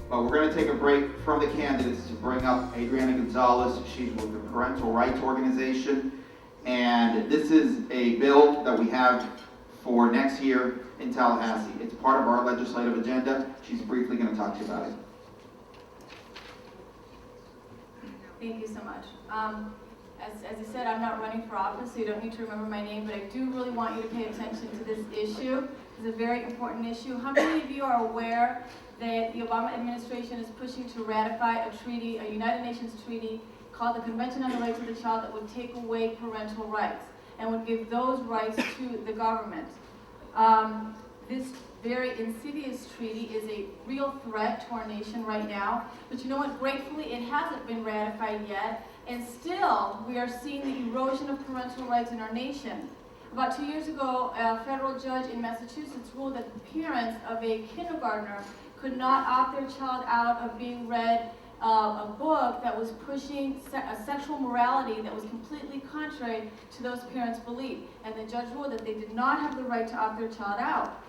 But we're going to take a break from the candidates to bring up Adriana Gonzalez. She's with the Parental Rights Organization. And this is a bill that we have for next year in Tallahassee. It's part of our legislative agenda. She's briefly going to talk to you about it. Thank you so much. As I said, I'm not running for office, so you don't need to remember my name, but I do really want you to pay attention to this issue. It's a very important issue. How many of you are aware that the Obama administration is pushing to ratify a treaty, a United Nations treaty called the Convention on the Rights of the Child, that would take away parental rights and would give those rights to the government? This very insidious treaty is a real threat to our nation right now. But you know what? Gratefully, it hasn't been ratified yet. And still, we are seeing the erosion of parental rights in our nation. About 2 years ago, a federal judge in Massachusetts ruled that the parents of a kindergartner could not opt their child out of being read a book that was pushing a sexual morality that was completely contrary to those parents' belief. And the judge ruled that they did not have the right to opt their child out.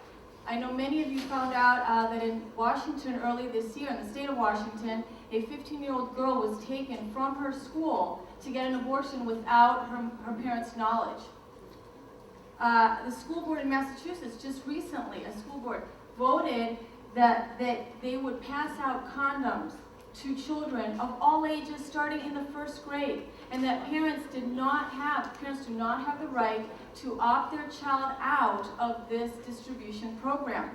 I know many of you found out that in Washington early this year, in the state of Washington, a 15-year-old girl was taken from her school to get an abortion without her parents' knowledge. The school board in Massachusetts just recently, a school board, voted that they would pass out condoms to children of all ages starting in the first grade, and that parents do not have the right to opt their child out of this distribution program.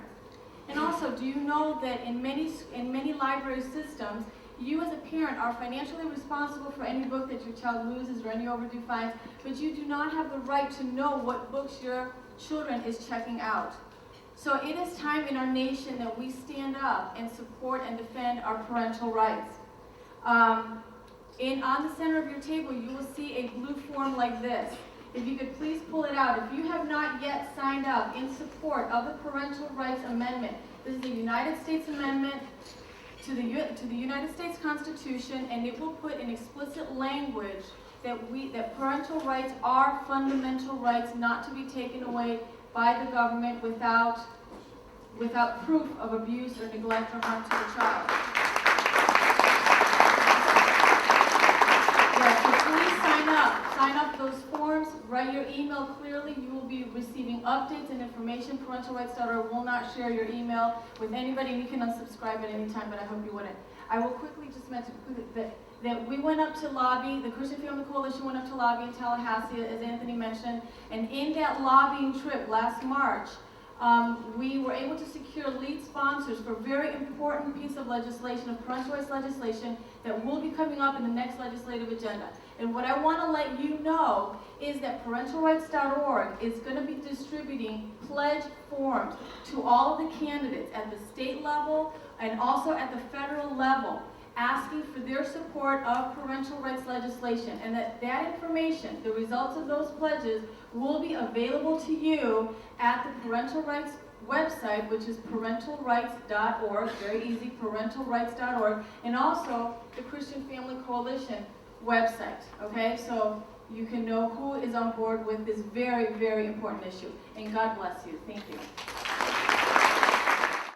And also, do you know that in many library systems, you as a parent are financially responsible for any book that your child loses or any overdue fines, but you do not have the right to know what books your children is checking out. So it is time in our nation that we stand up and support and defend our parental rights. On the center of your table, you will see a blue form like this. If you could please pull it out. If you have not yet signed up in support of the Parental Rights Amendment, this is a United States amendment to the United States Constitution, and it will put in explicit language that parental rights are fundamental rights not to be taken away by the government without proof of abuse or neglect or harm to the child. Yeah, so please sign up those forms, write your email clearly. You will be receiving updates and information. ParentalRights.org will not share your email with anybody, and you can unsubscribe at any time, but I hope you wouldn't. I will quickly just mention that we went up to lobby, the Christian Family Coalition went up to lobby in Tallahassee, as Anthony mentioned, and in that lobbying trip last March, we were able to secure lead sponsors for a very important piece of legislation, of parental rights legislation, that will be coming up in the next legislative agenda. And what I want to let you know is that ParentalRights.org is going to be distributing pledge forms to all of the candidates at the state level and also at the federal level, asking for their support of parental rights legislation, and that information, the results of those pledges, will be available to you at the Parental Rights website, which is parentalrights.org, very easy, parentalrights.org, and also the Christian Family Coalition website, okay? So you can know who is on board with this very, very important issue. And God bless you. Thank you.